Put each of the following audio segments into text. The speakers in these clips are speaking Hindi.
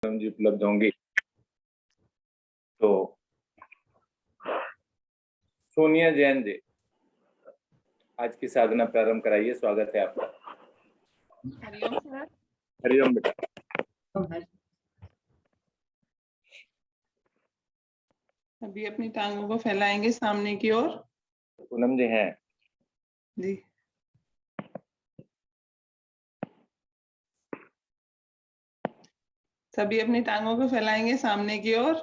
जी उपलब्ध होंगी। तो सोनिया जैन जी, आज की साधना प्रारंभ कराइए। स्वागत है आपका। हरिओम सर। हरिओम बेटा। अभी अपनी टांगों को फैलाएंगे सामने की ओर। पूनम जी हैं जी। सभी अपनी टांगों को फैलाएंगे सामने की ओर।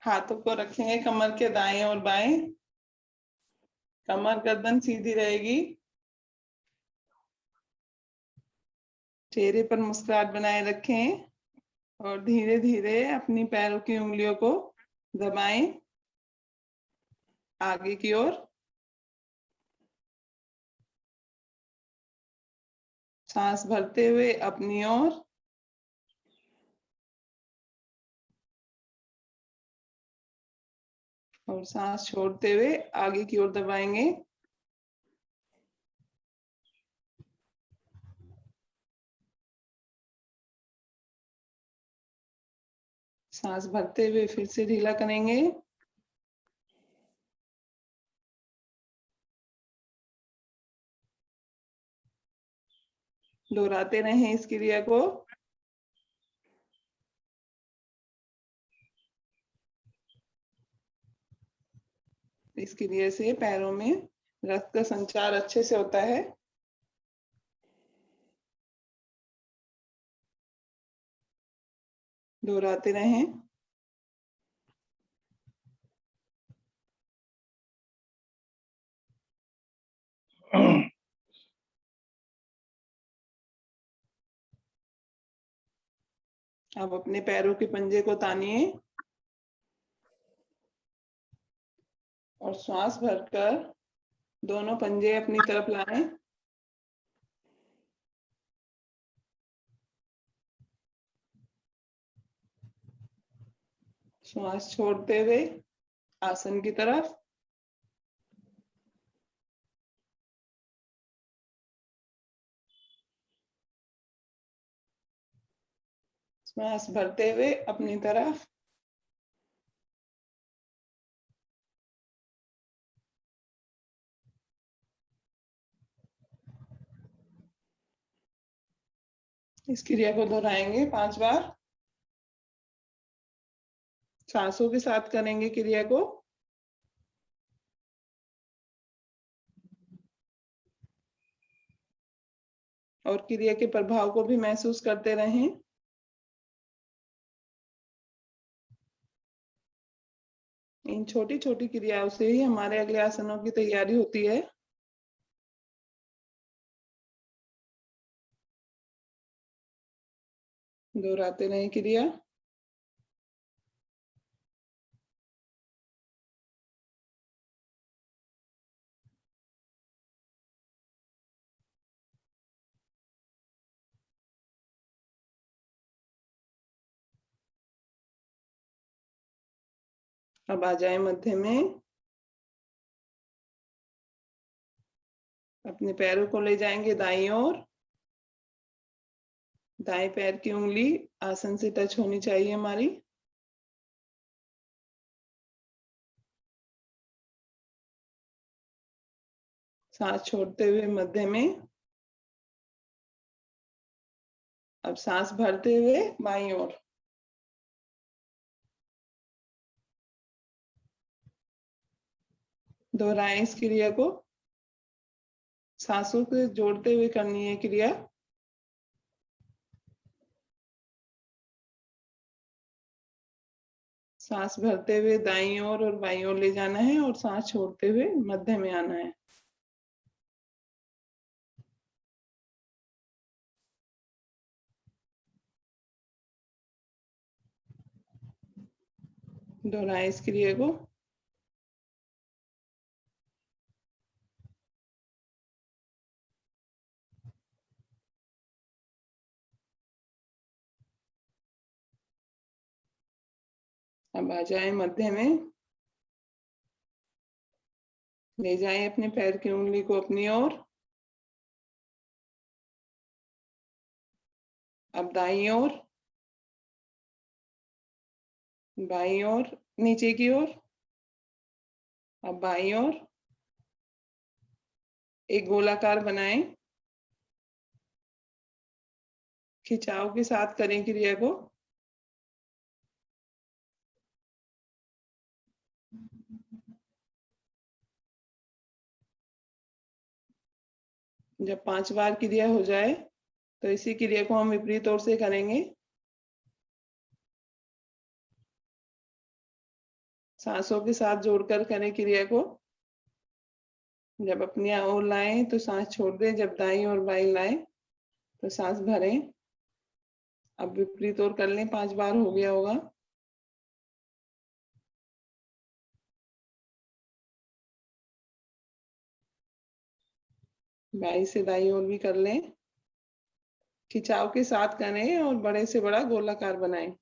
हाथों को रखेंगे कमर के दाएं और बाएं। कमर गर्दन सीधी रहेगी। चेहरे पर मुस्कुराहट बनाए रखें और धीरे धीरे अपनी पैरों की उंगलियों को दबाएं आगे की ओर। सांस भरते हुए अपनी ओर और सांस छोड़ते हुए आगे की ओर दबाएंगे। सांस भरते हुए फिर से ढीला करेंगे। दोहराते रहें इस क्रिया को। इस क्रिया से पैरों में रक्त का संचार अच्छे से होता है। दोहराते रहें। अब अपने पैरों के पंजे को तानिए और श्वास भरकर दोनों पंजे अपनी तरफ लाएं। श्वास छोड़ते हुए आसन की तरफ। श्वास भरते हुए अपनी तरफ। इस क्रिया को दोहराएंगे 5 बार। सांसों के साथ करेंगे क्रिया को। और क्रिया के प्रभाव को भी महसूस करते रहें। इन छोटी छोटी क्रियाओं से ही हमारे अगले आसनों की तैयारी होती है। दोहराते रहें क्रिया। अब आ जाए मध्य में। अपने पैरों को ले जाएंगे दाईं ओर। दाएं पैर की उंगली आसन से टच होनी चाहिए हमारी। सांस छोड़ते हुए मध्य में। अब सांस भरते हुए बाईं ओर। दोहराएं इस क्रिया को। सांसों को जोड़ते हुए करनी है क्रिया। सांस भरते हुए दाईं ओर और बाईं ओर ले जाना है और सांस छोड़ते हुए मध्य में आना है। दोहराएं इस क्रिया को। अब आ जाए मध्य में। ले जाएं अपने पैर की उंगली को अपनी ओर। अब दाईं ओर। बाईं ओर, नीचे की ओर, अब बाईं ओर। एक गोलाकार बनाएं, खिंचाव के साथ करें क्रिया को। जब 5 बार क्रिया हो जाए तो इसी क्रिया को हम विपरीत ओर से करेंगे। सांसों के साथ जोड़कर करें क्रिया को। जब अपनी ओर लाएं तो सांस छोड़ दें, जब दाईं और बाईं लाएं तो सांस भरें। अब विपरीत ओर कर लें, 5 बार हो गया होगा। बाईं से दाईं ओर भी कर लें। खिंचाव के साथ करें और बड़े से बड़ा गोलाकार बनाएं।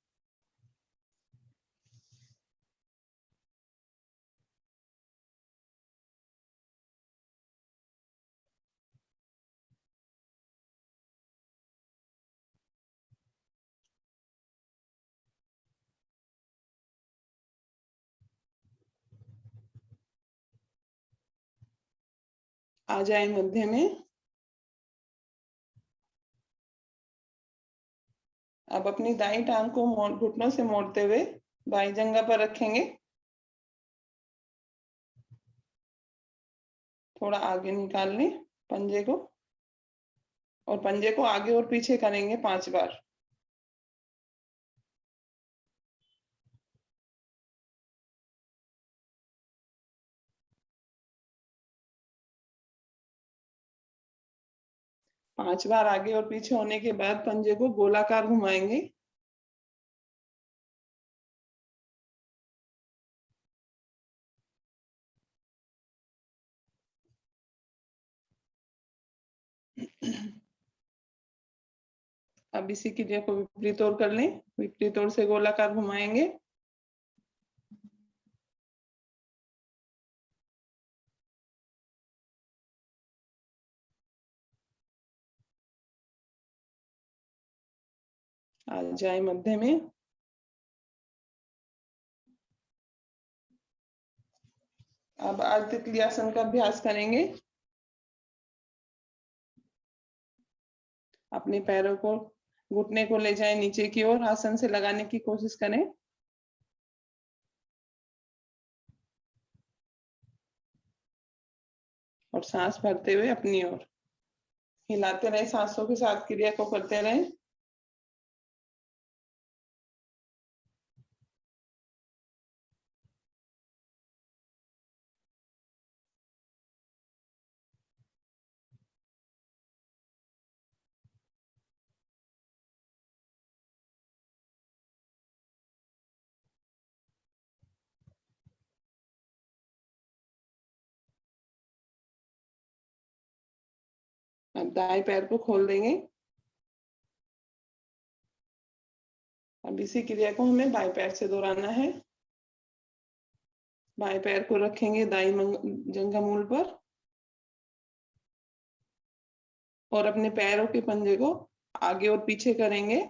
आ जाए मध्य में। अब अपनी दाईं टांग को घुटनों से मोड़ते हुए बाईं जंघा पर रखेंगे। थोड़ा आगे निकाल लें पंजे को, और पंजे को आगे और पीछे करेंगे 5 बार। पांच बार आगे और पीछे होने के बाद पंजे को गोलाकार घुमाएंगे। अब इसी क्रिया को विपरीत ओर कर लें। विपरीत ओर से गोलाकार घुमाएंगे। आ जाए मध्य में। अब अर्ध तितली आसन का अभ्यास करेंगे। अपने पैरों को, घुटने को ले जाएं नीचे की ओर, आसन से लगाने की कोशिश करें। और सांस भरते हुए अपनी ओर हिलाते रहे, सांसों के साथ क्रिया को करते रहे। अब दाएं पैर को खोल देंगे। अब इसी क्रिया को हमें बाएं पैर से दोहराना है। बाएं पैर को रखेंगे दाईं जंघा मूल पर, और अपने पैरों के पंजे को आगे और पीछे करेंगे।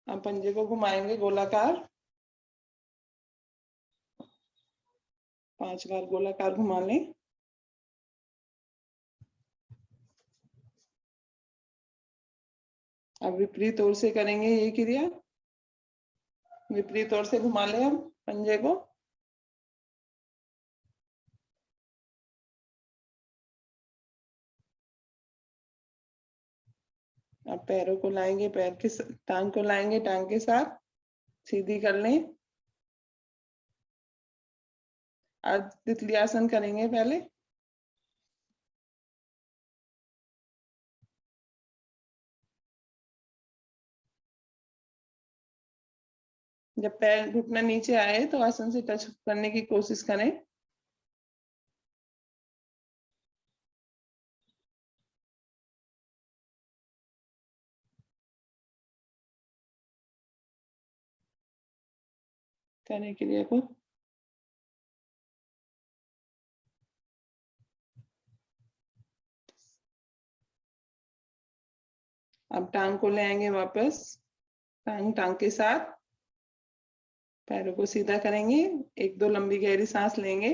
अब पंजे को घुमाएंगे गोलाकार। 5 बार गोलाकार घुमा लें। अब विपरीत ओर से करेंगे ये क्रिया। विपरीत ओर से घुमा लें अब पंजे को। अब पैरों को लाएंगे, पैर के टांग को लाएंगे, टांग के साथ सीधी कर लें। अर्ध तितली आसन करेंगे पहले। जब पैर घुटना नीचे आए तो आसन से टच करने की कोशिश करें। करें क्रिया को। अब टांग को ले आएंगे वापस, टांग के साथ पैरों को सीधा करेंगे, एक दो लंबी गहरी सांस लेंगे।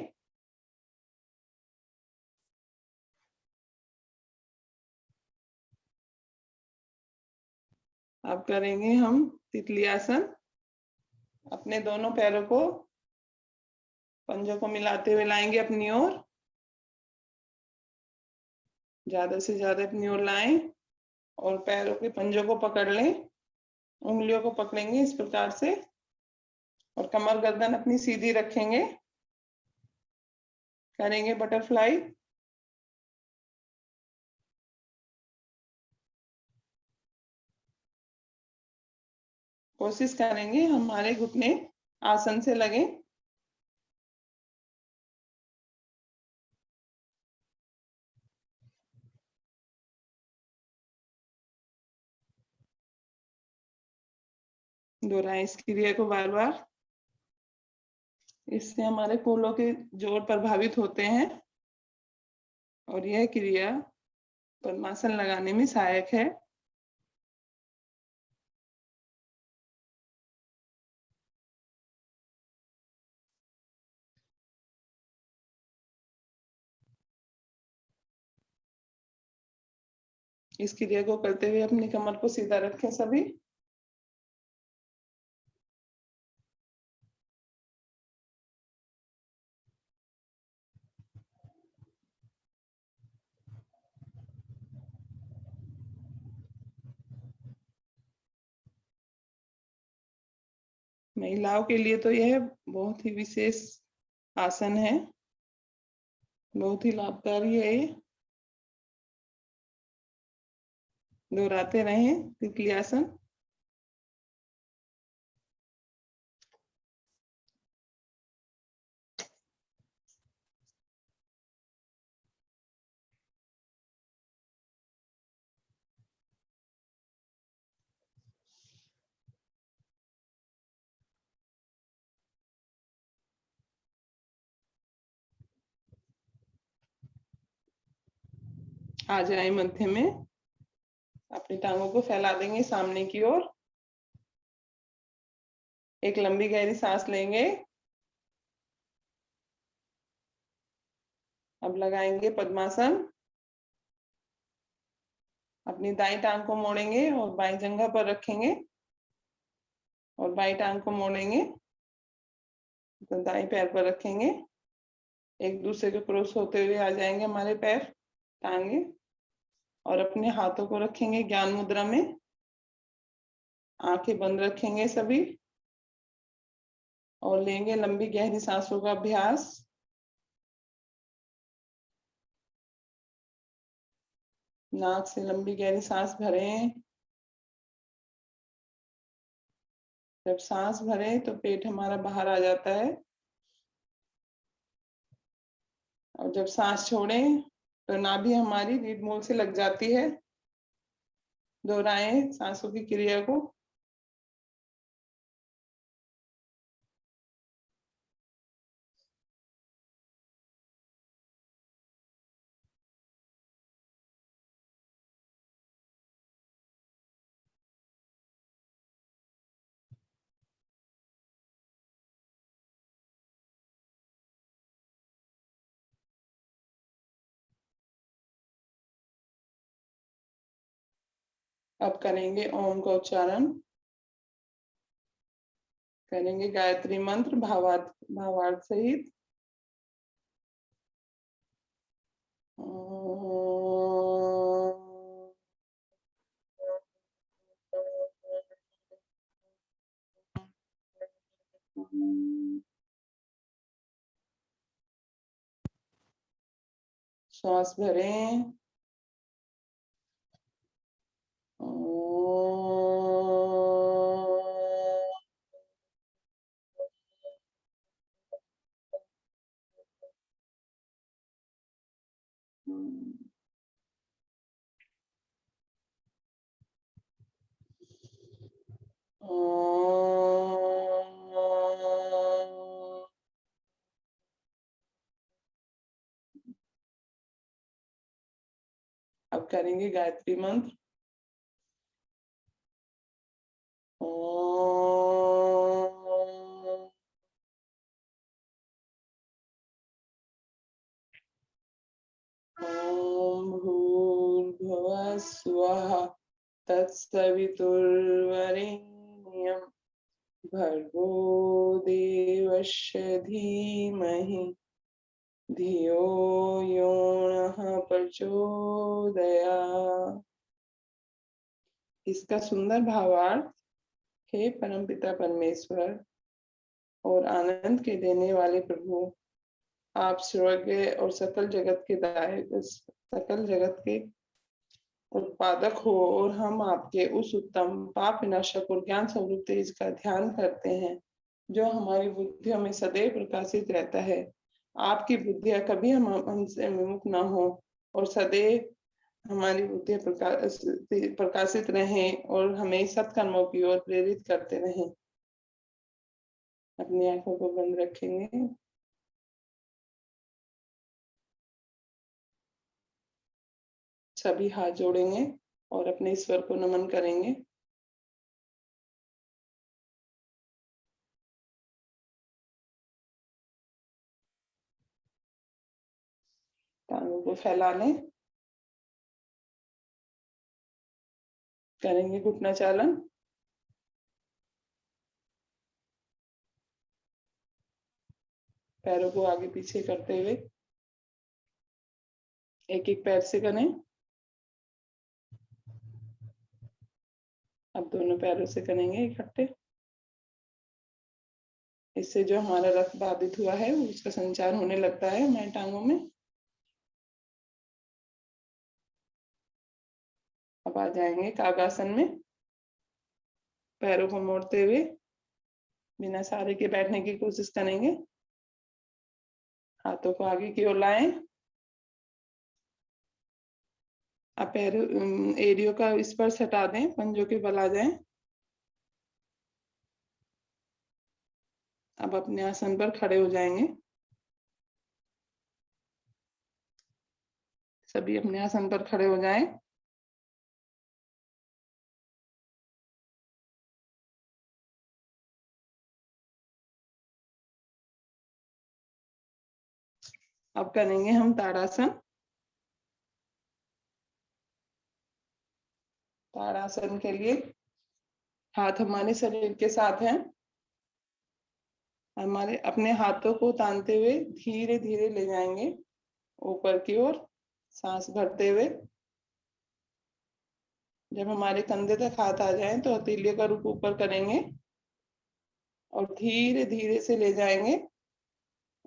अब करेंगे हम तितली आसन। अपने दोनों पैरों को, पंजों को मिलाते हुए लाएंगे अपनी ओर, ज्यादा से ज्यादा अपनी ओर लाएं और पैरों के पंजों को पकड़ लें, उंगलियों को पकड़ेंगे इस प्रकार से और कमर गर्दन अपनी सीधी रखेंगे। करेंगे बटरफ्लाई। कोशिश करेंगे हमारे घुटने आसन से लगे। दोहराएं इस क्रिया को बार बार। इससे हमारे फूलों के जोड़ प्रभावित होते हैं और यह क्रिया पद्मासन लगाने में सहायक है। इस क्रिया को करते हुए अपनी कमर को सीधा रखें सभी। महिलाओं के लिए तो यह बहुत ही विशेष आसन है, बहुत ही लाभकारी है ये। दोहराते रहें तितली आसन। आ जाए मध्य में, अपनी टांगों को फैला देंगे सामने की ओर। एक लंबी गहरी सांस लेंगे। अब लगाएंगे पद्मासन। अपनी दाई टांग को मोड़ेंगे और बाई जंघा पर रखेंगे और बाई टांग को मोड़ेंगे तो दाई पैर पर रखेंगे। एक दूसरे के क्रॉस होते हुए आ जाएंगे हमारे पैर, टांगे, और अपने हाथों को रखेंगे ज्ञान मुद्रा में। आंखें बंद रखेंगे सभी और लेंगे लंबी गहरी सांसों का अभ्यास। नाक से लंबी गहरी सांस भरें। जब सांस भरें तो पेट हमारा बाहर आ जाता है और जब सांस छोड़ें तो नाभि हमारी रीढ़ मूल से लग जाती है। दोहराएं सांसों की क्रिया को। अब करेंगे ओम का उच्चारण। करेंगे गायत्री मंत्र भावार्थ सहित। श्वास भरें। अब करेंगे गायत्री मंत्र। ओम। ओम भूर्भुवः स्वः तत्सवितुर्वरेण्यं भर्गो देवस्य धीमहि धियो यो नः प्रचोदयात्। इसका सुंदर भावार्थ, हे परमपिता परमेश्वर और आनंद के देने वाले प्रभु, आप स्वर्ग और सकल जगत के उत्पादक हो और हम आपके उस उत्तम पाप विनाशक और ज्ञान स्वरूप तेज का ध्यान करते हैं जो हमारी बुद्धियों में सदैव प्रकाशित रहता है। आपकी बुद्धियां कभी हमसे विमुख न हो और सदैव हमारी बुद्धियां प्रकाशित रहें और हमें सत्कर्मों की ओर प्रेरित करते रहें। अपनी आंखों को बंद रखेंगे। सभी हाथ जोड़ेंगे और अपने ईश्वर को नमन करेंगे। टांगों को फैला लें। करेंगे घुटना चालन। पैरों को आगे पीछे करते हुए एक एक पैर से करें। अब दोनों पैरों से करेंगे इकट्ठे। इससे जो हमारा रक्त बाधित हुआ है उसका संचार होने लगता है हमारी टांगों में। अब आ जाएंगे कागासन में। पैरों को मोड़ते हुए बिना सहारे के बैठने की कोशिश करेंगे। हाथों को आगे की ओर लाएं। अब पैरों एड़ियों का स्पर्श हटा दें, पंजों के बल आ जाएं। अब अपने आसन पर खड़े हो जाएंगे। सभी अपने आसन पर खड़े हो जाएं। अब करेंगे हम ताड़ासन। ताड़ासन के लिए हाथ हमारे शरीर के साथ हैं। हमारे अपने हाथों को तानते हुए धीरे धीरे ले जाएंगे ऊपर की ओर, सांस भरते हुए। जब हमारे कंधे तक हाथ आ जाए तो हथेलियों का रुख ऊपर करेंगे और धीरे धीरे से ले जाएंगे।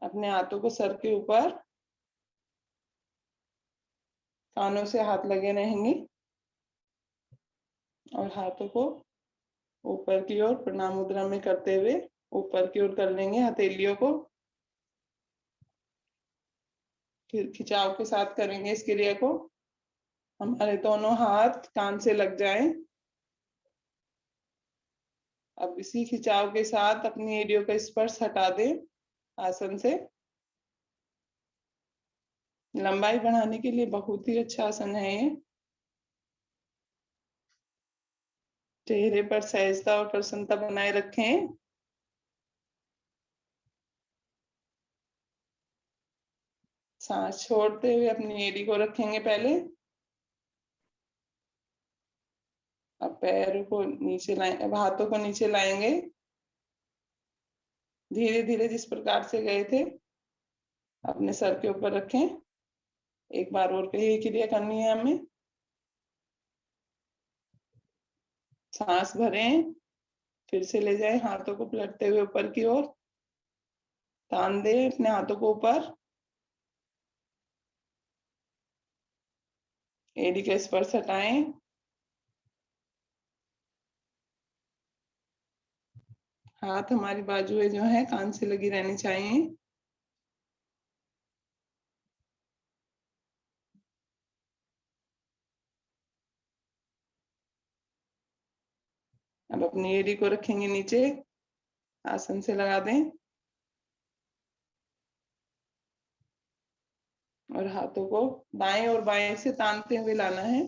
अपने हाथों को सर के ऊपर, कानों से हाथ लगे रहेंगे और हाथों को ऊपर की ओर प्रणाम मुद्रा में करते हुए ऊपर की ओर कर लेंगे हथेलियों को। फिर खिंचाव के साथ करेंगे इस क्रिया को। हमारे दोनों हाथ कान से लग जाएं। अब इसी खिंचाव के साथ अपनी एड़ियों का स्पर्श हटा दें आसन से। लंबाई बढ़ाने के लिए बहुत ही अच्छा आसन है ये। चेहरे पर सहजता और प्रसन्नता बनाए रखें। सांस छोड़ते हुए अपनी एड़ी को रखेंगे पहले। अब पैरों को नीचे लाएं, अब हाथों को नीचे लाएंगे धीरे धीरे जिस प्रकार से गए थे। अपने सर के ऊपर रखें। एक बार और यही क्रिया करनी है हमें। सांस भरें, फिर से ले जाएं हाथों को पलटते हुए ऊपर की ओर। तान दें अपने हाथों को ऊपर। एड़ी का स्पर्श हटाएं। हाथ हमारी बाजुएं जो है कान से लगी रहनी चाहिए। अब अपनी एड़ी को रखेंगे नीचे, आसन से लगा दें और हाथों को दाएं और बाएं से तानते हुए लाना है।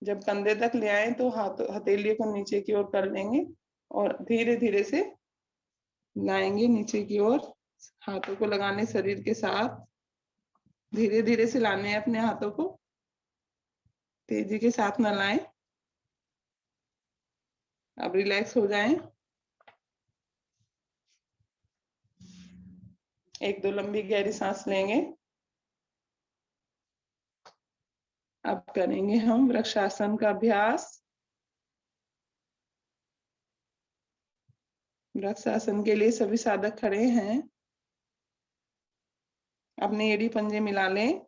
जब कंधे तक ले आए तो हाथों हथेलियों को नीचे की ओर कर लेंगे और धीरे धीरे से लाएंगे नीचे की ओर। हाथों को लगाने शरीर के साथ, धीरे धीरे से लाने हैं अपने हाथों को, तेजी के साथ न लाएं। अब रिलैक्स हो जाएं। एक दो लंबी गहरी सांस लेंगे। अब करेंगे हम वृक्षासन का अभ्यास। वृक्षासन के लिए सभी साधक खड़े हैं। अपने एड़ी पंजे मिला लें,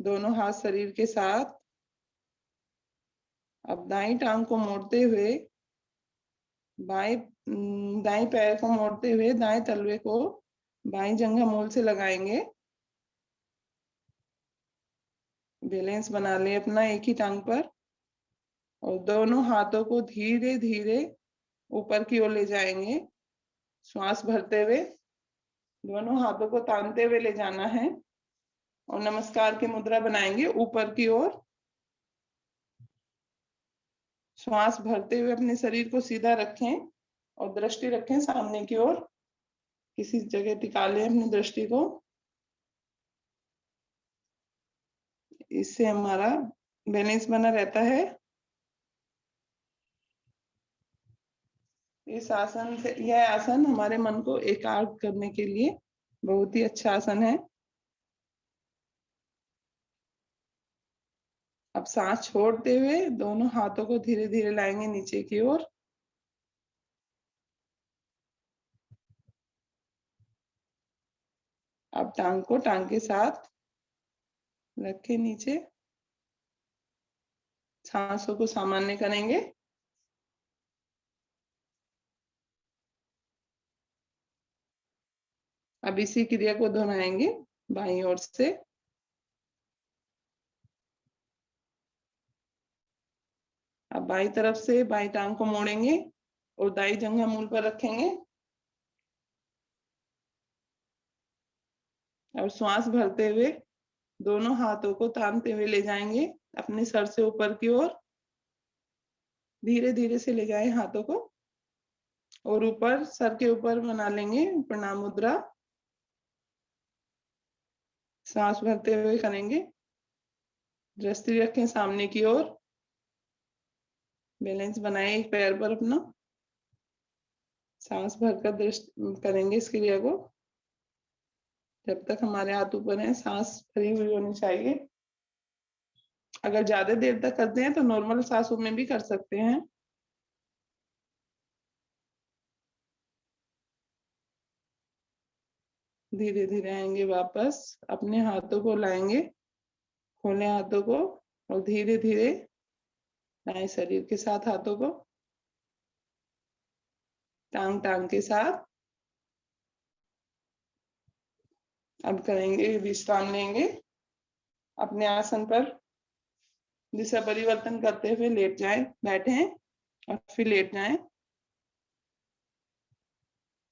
दोनों हाथ शरीर के साथ। अब दाईं टांग को मोड़ते हुए, दाईं पैर को मोड़ते हुए दाएं तलवे को बाईं जंघा मूल से लगाएंगे। बैलेंस बना लें अपना एक ही टांग पर, और दोनों हाथों को धीरे धीरे ऊपर की ओर ले जाएंगे। श्वास भरते हुए दोनों हाथों को तानते हुए ले जाना है और नमस्कार की मुद्रा बनाएंगे ऊपर की ओर। श्वास भरते हुए अपने शरीर को सीधा रखें और दृष्टि रखें सामने की ओर। किसी जगह टिका लें अपनी दृष्टि को। इससे हमारा बैलेंस बना रहता है। इस आसन से, यह आसन हमारे मन को एकाग्र करने के लिए बहुत ही अच्छा आसन है। अब सांस छोड़ते हुए दोनों हाथों को धीरे धीरे लाएंगे नीचे की ओर। अब टांग को टांग के साथ रखें नीचे। सांसों को सामान्य करेंगे। अब इसी क्रिया को दोहराएंगे बाईं ओर से। अब बाईं तरफ से बाईं टांग को मोड़ेंगे और दाईं जंघा मूल पर रखेंगे और श्वास भरते हुए दोनों हाथों को तानते हुए ले जाएंगे अपने सर से ऊपर की ओर। धीरे धीरे से ले जाएं हाथों को और ऊपर सर के ऊपर बना लेंगे प्रणाम मुद्रा। सांस भरते हुए करेंगे। दृष्टि रखें सामने की ओर। बैलेंस बनाए एक पैर पर अपना। सांस भरकर दृष्टि करेंगे इस क्रिया को। जब तक हमारे हाथ ऊपर है सांस भरी हुई होनी चाहिए। अगर ज्यादा देर तक करते हैं तो नॉर्मल सांसों में भी कर सकते हैं। धीरे धीरे आएंगे वापस, अपने हाथों को लाएंगे, खोले हाथों को और धीरे धीरे लाएं शरीर के साथ हाथों को, टांग टांग के साथ। अब करेंगे विश्राम लेंगे अपने आसन पर। दिशा परिवर्तन करते हुए लेट जाएं, बैठे और फिर लेट जाएं।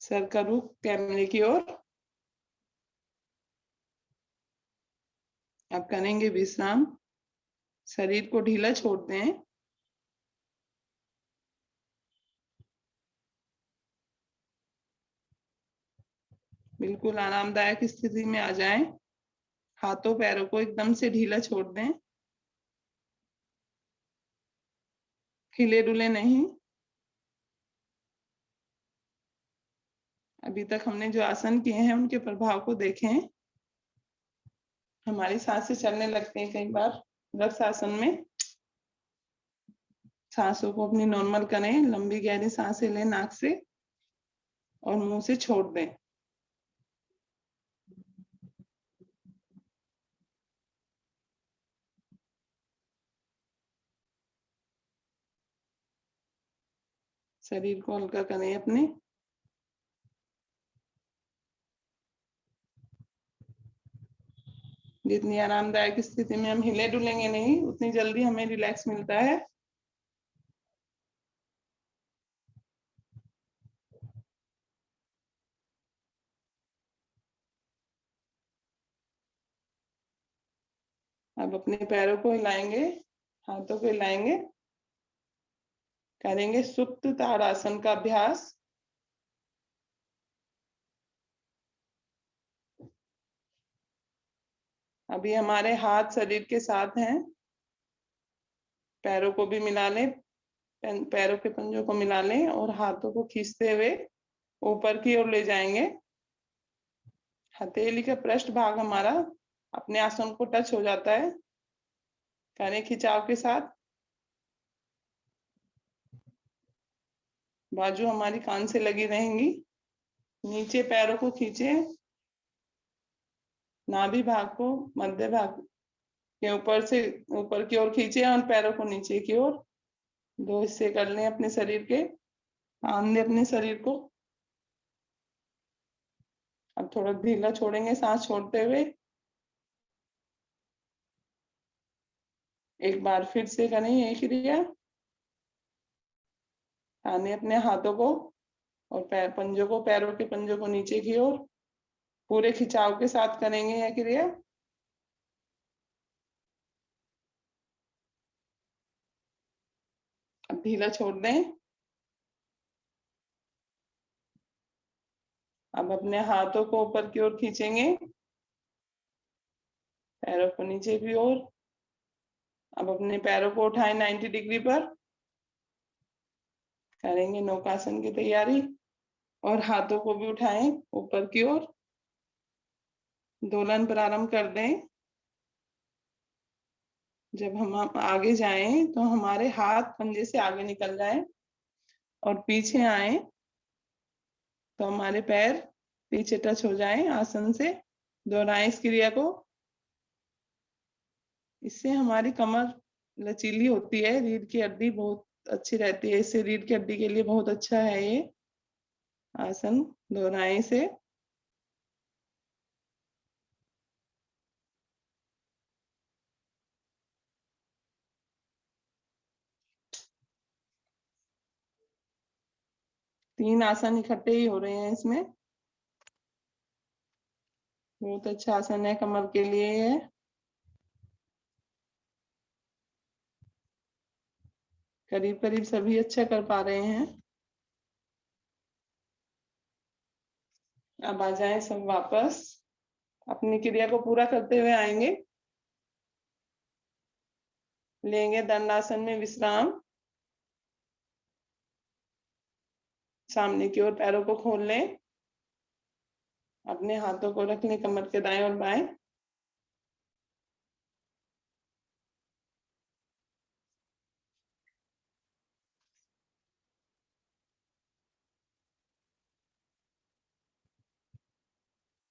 सर का रुख कैमरे की ओर। अब करेंगे विश्राम। शरीर को ढीला छोड़ते हैं। बिल्कुल आरामदायक स्थिति में आ जाएं। हाथों पैरों को एकदम से ढीला छोड़ दें। हिले डुले नहीं। अभी तक हमने जो आसन किए हैं उनके प्रभाव को देखें। हमारी सांसें चलने लगती हैं कई बार वृक्ष आसन में। सांसों को अपनी नॉर्मल करें। लंबी गहरी सांसें लें नाक से और मुंह से छोड़ दें। शरीर को हल्का करें अपने। जितनी आरामदायक स्थिति में हम हिले डुलेंगे नहीं, उतनी जल्दी हमें रिलैक्स मिलता है। अब अपने पैरों को हिलाएंगे, हाथों को हिलाएंगे। करेंगे सुप्त ताड़ासन का अभ्यास। अभी हमारे हाथ शरीर के साथ हैं, पैरों को भी मिला लें, पैरों के पंजों को मिला लें और हाथों को खींचते हुए ऊपर की ओर ले जाएंगे। हथेली का पृष्ठ भाग हमारा अपने आसन को टच हो जाता है। करें खिंचाव के साथ। बाजू हमारी कान से लगी रहेंगी। नीचे पैरों को खींचे, नाभि भाग को मध्य भाग के ऊपर से ऊपर की ओर खींचे और पैरों को नीचे की ओर। 2 हिस्से कर लें अपने शरीर के। तान दें अपने शरीर को। अब थोड़ा ढीला छोड़ेंगे सांस छोड़ते हुए। एक बार फिर से करें यही क्रिया। ताने अपने हाथों को और पंजों को, पैरों के पंजों को नीचे की ओर। पूरे खिंचाव के साथ करेंगे यह क्रिया। अब ढीला छोड़ दें। अब अपने हाथों को ऊपर की ओर खींचेंगे, पैरों को नीचे की ओर। अब अपने पैरों को उठाएं 90 डिग्री पर। करेंगे नौकासन की तैयारी और हाथों को भी उठाएं ऊपर की ओर। दोलन प्रारंभ कर दें। जब हम आगे जाएं तो हमारे हाथ पंजे से आगे निकल जाएं और पीछे आए तो हमारे पैर पीछे टच हो जाएं आसन से। दोहराएं इस क्रिया को। इससे हमारी कमर लचीली होती है, रीढ़ की हड्डी बहुत अच्छी रहती है। इससे रीढ़ की हड्डी के लिए बहुत अच्छा है ये आसन। दोहराएं इसे। तीन आसन इकट्ठे ही हो रहे हैं इसमें। बहुत अच्छा आसन है कमर के लिए ये। करीब करीब सभी अच्छा कर पा रहे हैं। अब आ जाएं सब वापस। अपनी क्रिया को पूरा करते हुए आएंगे। लेंगे दंडासन में विश्राम। सामने की ओर पैरों को खोल लें। अपने हाथों को रख लें कमर के दाएं और बाएं।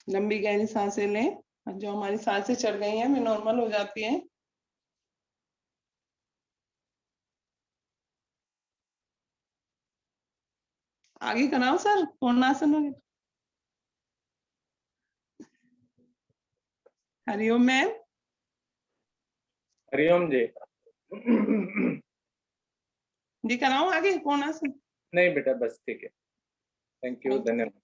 लंबी गहरी सांसें लें। जो हमारी सांसें चढ़ गई हैं, वे नॉर्मल हो जाती हैं। आगे कराओ सर, पूर्णासन हो गया। हरिओम मैम। हरिओम जी। जी कराओ आगे पूर्णासन। नहीं बेटा, बस ठीक है। थैंक यू, धन्यवाद।